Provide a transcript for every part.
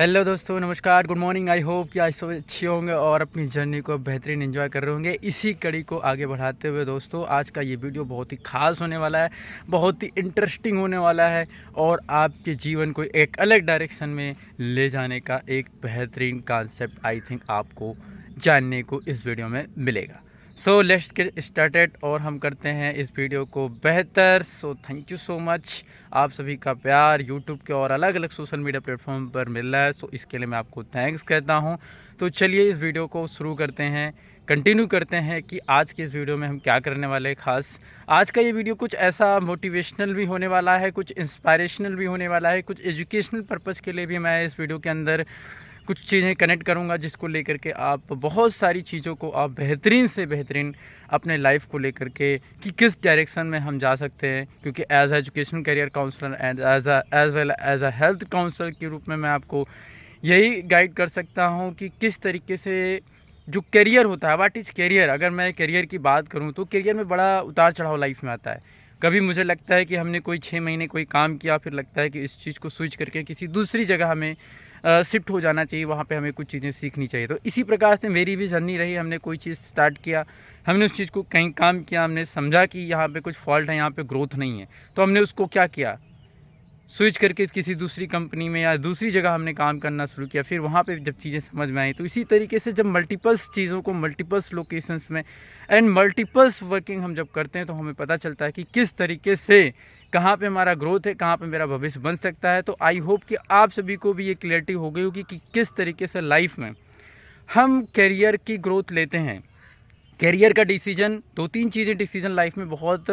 Hello दोस्तों, नमस्कार, good morning. I hope कि आज सब अच्छे होंगे और अपनी जर्नी को बेहतरीन एंजॉय कर रहे होंगे। इसी कड़ी को आगे बढ़ाते हुए दोस्तों, आज का ये वीडियो बहुत ही ख़ास होने वाला है, बहुत ही इंटरेस्टिंग होने वाला है और आपके जीवन को एक अलग डायरेक्शन में ले जाने का एक बेहतरीन कॉन्सेप्ट आई थिंक आपको जानने को इस वीडियो में मिलेगा। सो लेट्स गेट स्टार्टेड और हम करते हैं इस वीडियो को बेहतर। So thank you so much. आप सभी का प्यार यूट्यूब के और अलग अलग सोशल मीडिया प्लेटफॉर्म पर मिल रहा है, सो इसके लिए मैं आपको थैंक्स कहता हूं। तो चलिए इस वीडियो को शुरू करते हैं, कंटिन्यू करते हैं कि आज के इस वीडियो में हम क्या करने वाले हैं। ख़ास आज का ये वीडियो कुछ ऐसा मोटिवेशनल भी होने वाला है, कुछ इंस्पायरेशनल भी होने वाला है, कुछ एजुकेशनल पर्पज़ के लिए भी मैं इस वीडियो के अंदर कुछ चीज़ें कनेक्ट करूंगा, जिसको लेकर के आप बहुत सारी चीज़ों को आप बेहतरीन से बेहतरीन अपने लाइफ को लेकर के कि किस डायरेक्शन में हम जा सकते हैं। क्योंकि as education career counsellor and as well as a health counsellor के रूप में मैं आपको यही गाइड कर सकता हूं कि किस तरीके से जो करियर होता है, व्हाट इज़ करियर। अगर मैं करियर की बात करूं तो करियर में बड़ा उतार चढ़ाव लाइफ में आता है। कभी मुझे लगता है कि हमने कोई 6 महीने कोई काम किया, फिर लगता है कि इस चीज़ को स्विच करके किसी दूसरी जगह हमें शिफ्ट हो जाना चाहिए, वहाँ पे हमें कुछ चीज़ें सीखनी चाहिए। तो इसी प्रकार से मेरी भी जर्नी रही। हमने कोई चीज़ स्टार्ट किया, हमने उस चीज़ को कहीं काम किया, हमने समझा कि यहाँ पे कुछ फॉल्ट है, यहाँ पे ग्रोथ नहीं है, तो हमने उसको क्या किया, स्विच करके किसी दूसरी कंपनी में या दूसरी जगह हमने काम करना शुरू किया। फिर वहाँ पे जब चीज़ें समझ में आई, तो इसी तरीके से जब मल्टीपल्स चीज़ों को मल्टीपल्स लोकेशंस में एंड मल्टीपल्स वर्किंग हम जब करते हैं, तो हमें पता चलता है कि किस तरीके से कहाँ पे हमारा ग्रोथ है, कहाँ पे मेरा भविष्य बन सकता है। तो आई होप कि आप सभी को भी ये क्लियरिटी हो गई होगी कि किस तरीके से लाइफ में हम करियर की ग्रोथ लेते हैं। करियर का डिसीजन, 2-3 चीज़ें डिसीजन लाइफ में बहुत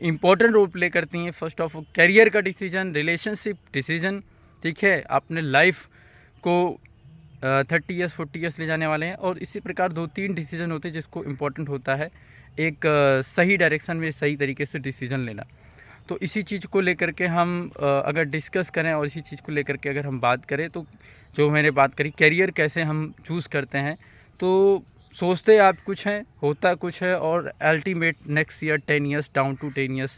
इंपॉर्टेंट रोल प्ले करती हैं। फर्स्ट ऑफ ऑल करियर का डिसीजन, रिलेशनशिप डिसीजन, ठीक है, अपने लाइफ को 30 ईयर्स 40 ईयर्स ले जाने वाले हैं। और इसी प्रकार 2-3 डिसीजन होते हैं जिसको इम्पोर्टेंट होता है एक सही डायरेक्शन में सही तरीके से डिसीजन लेना। तो इसी चीज़ को लेकर के हम अगर डिस्कस करें और इसी चीज़ को लेकर के अगर हम बात करें, तो जो मैंने बात करी करियर कैसे हम चूज़ करते हैं, तो सोचते आप कुछ हैं, होता कुछ है और ultimate next year 10 years down to 10 years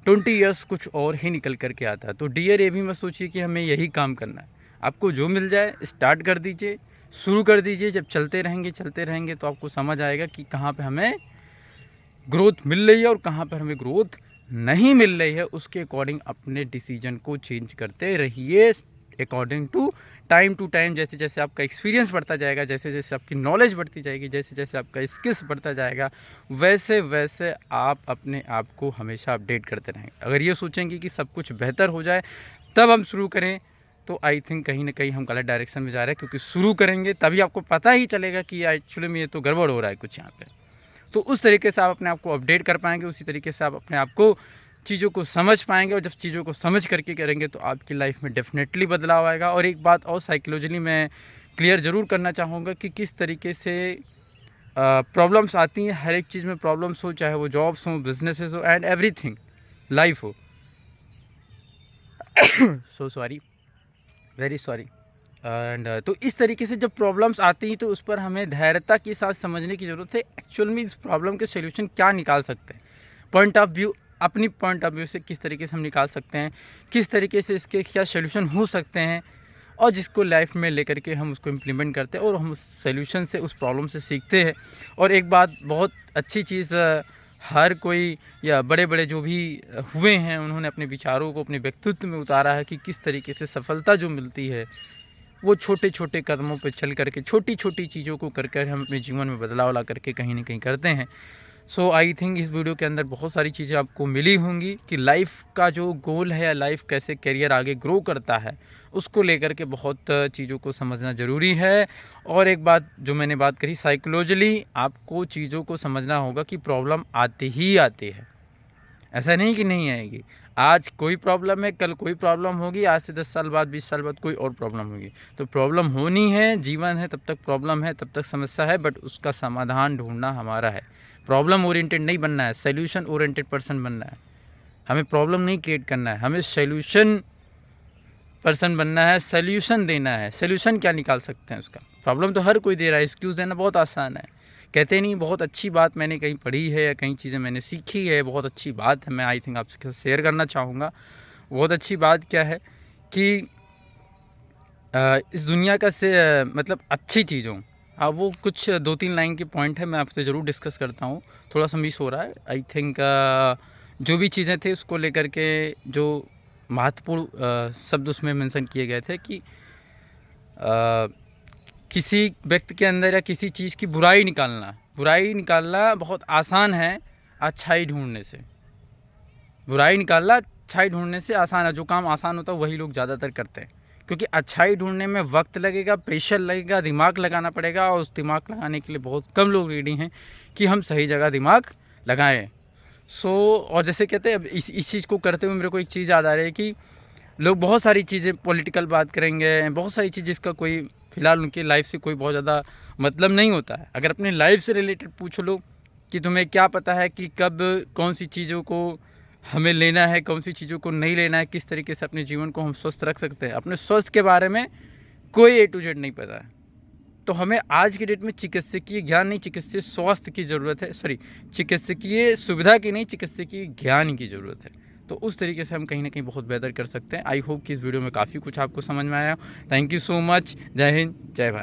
20 years कुछ और ही निकल करके आता है। तो डियर ये भी मत सोचिए कि हमें यही काम करना है। आपको जो मिल जाए स्टार्ट कर दीजिए, शुरू कर दीजिए। जब चलते रहेंगे तो आपको समझ आएगा कि कहाँ पे हमें ग्रोथ मिल रही है और कहाँ पर हमें ग्रोथ नहीं मिल रही है। उसके अकॉर्डिंग अपने डिसीजन को चेंज करते रहिए अकॉर्डिंग टू टाइम। जैसे जैसे आपका एक्सपीरियंस बढ़ता जाएगा, जैसे जैसे आपकी नॉलेज बढ़ती जाएगी, जैसे जैसे आपका स्किल्स बढ़ता जाएगा, वैसे वैसे आप अपने आप को हमेशा अपडेट करते रहेंगे। अगर ये सोचेंगे कि सब कुछ बेहतर हो जाए तब हम शुरू करें, तो आई थिंक कहीं ना कहीं हम गलत डायरेक्शन में जा रहे हैं। क्योंकि शुरू करेंगे तभी आपको पता ही चलेगा कि एक्चुअली में ये तो गड़बड़ हो रहा है कुछ यहाँ पे। तो उस तरीके से आप अपने आप को अपडेट कर पाएंगे, उसी तरीके से आप अपने आप को चीज़ों को समझ पाएंगे। और जब चीज़ों को समझ करके करेंगे तो आपकी लाइफ में डेफिनेटली बदलाव आएगा। और एक बात और साइकोलॉजिकली मैं क्लियर ज़रूर करना चाहूँगा कि किस तरीके से प्रॉब्लम्स आती हैं। हर एक चीज़ में प्रॉब्लम्स हो, चाहे वो जॉब्स हो, बिजनेसेस हो एंड एवरीथिंग, लाइफ हो। So sorry, very sorry. And तो इस तरीके से जब प्रॉब्लम्स आती हैं तो उस पर हमें धैर्यता के साथ समझने की ज़रूरत है। एक्चुअल में इस प्रॉब्लम के सोल्यूशन क्या निकाल सकते हैं, पॉइंट ऑफ व्यू, अपनी पॉइंट ऑफ व्यू से किस तरीके से हम निकाल सकते हैं, किस तरीके से इसके क्या सोल्यूशन हो सकते हैं, और जिसको लाइफ में लेकर के हम उसको इम्प्लीमेंट करते हैं और हम उस सोल्यूशन से, उस प्रॉब्लम से सीखते हैं। और एक बात बहुत अच्छी चीज़, हर कोई या बड़े बड़े जो भी हुए हैं, उन्होंने अपने विचारों को अपने व्यक्तित्व में उतारा है कि किस तरीके से सफलता जो मिलती है वो छोटे छोटे कदमों पर चल करके, छोटी छोटी चीज़ों को कर कर हम अपने जीवन में बदलाव ला करके कहीं ना कहीं करते हैं। सो आई थिंक इस वीडियो के अंदर बहुत सारी चीज़ें आपको मिली होंगी कि लाइफ का जो गोल है या लाइफ कैसे करियर आगे ग्रो करता है, उसको लेकर के बहुत चीज़ों को समझना ज़रूरी है। और एक बात जो मैंने बात करी, साइकोलॉजिकली आपको चीज़ों को समझना होगा कि प्रॉब्लम आती ही आती है, ऐसा नहीं कि नहीं आएगी। आज कोई प्रॉब्लम है, कल कोई प्रॉब्लम होगी, आज से 10 साल बाद 20 साल बाद कोई और प्रॉब्लम होगी। तो प्रॉब्लम होनी है, जीवन है तब तक प्रॉब्लम है, तब तक समस्या है, बट उसका समाधान ढूंढना हमारा है। प्रॉब्लम ओरिएंटेड नहीं बनना है, सोल्यूशन ओरिएंटेड पर्सन बनना है। हमें प्रॉब्लम नहीं क्रिएट करना है, हमें सोल्यूशन पर्सन बनना है, सोल्यूशन देना है। सोल्यूशन क्या निकाल सकते हैं उसका, प्रॉब्लम तो हर कोई दे रहा है, एक्सक्यूज़ देना बहुत आसान है। कहते नहीं, बहुत अच्छी बात मैंने कहीं पढ़ी है या कई चीज़ें मैंने सीखी है, बहुत अच्छी बात है, मैं आई थिंक आपसे शेयर करना चाहूँगा। बहुत अच्छी बात क्या है कि इस दुनिया का से मतलब अच्छी चीज़ों, वो कुछ 2-3 लाइन के पॉइंट है, मैं आपसे ज़रूर डिस्कस करता हूँ। थोड़ा सा मिस हो रहा है आई थिंक। जो भी चीज़ें थी उसको लेकर के जो महत्वपूर्ण शब्द उसमें मेंशन किए गए थे कि किसी व्यक्ति के अंदर या किसी चीज़ की बुराई निकालना बहुत आसान है अच्छाई ढूंढने से। बुराई निकालना अच्छाई ढूंढने से आसान है। जो काम आसान होता है वही लोग ज़्यादातर करते हैं, क्योंकि अच्छाई ढूंढने में वक्त लगेगा, प्रेशर लगेगा, दिमाग लगाना पड़ेगा, और उस दिमाग लगाने के लिए बहुत कम लोग रेडी हैं कि हम सही जगह दिमाग लगाएं। और जैसे कहते हैं, अब इस चीज़ को करते हुए मेरे को एक चीज़ याद आ रही है कि लोग बहुत सारी चीज़ें पॉलिटिकल बात करेंगे, बहुत सारी चीज़ जिसका कोई फ़िलहाल उनकी लाइफ से कोई बहुत ज़्यादा मतलब नहीं होता है। अगर अपनी लाइफ से रिलेटेड पूछ लो कि तुम्हें क्या पता है कि कब कौन सी चीज़ों को हमें लेना है, कौन सी चीज़ों को नहीं लेना है, किस तरीके से अपने जीवन को हम स्वस्थ रख सकते हैं, अपने स्वास्थ्य के बारे में कोई A to Z नहीं पता है। तो हमें आज की डेट में चिकित्सकीय ज्ञान नहीं, चिकित्सीय स्वास्थ्य की ज़रूरत है। चिकित्सकीय सुविधा की नहीं, चिकित्सकीय ज्ञान की ज़रूरत है। तो उस तरीके से हम कहीं ना कहीं बहुत बेहतर कर सकते हैं। आई होप कि इस वीडियो में काफ़ी कुछ आपको समझ में आया। Thank you so much. जय हिंद, जय भारत।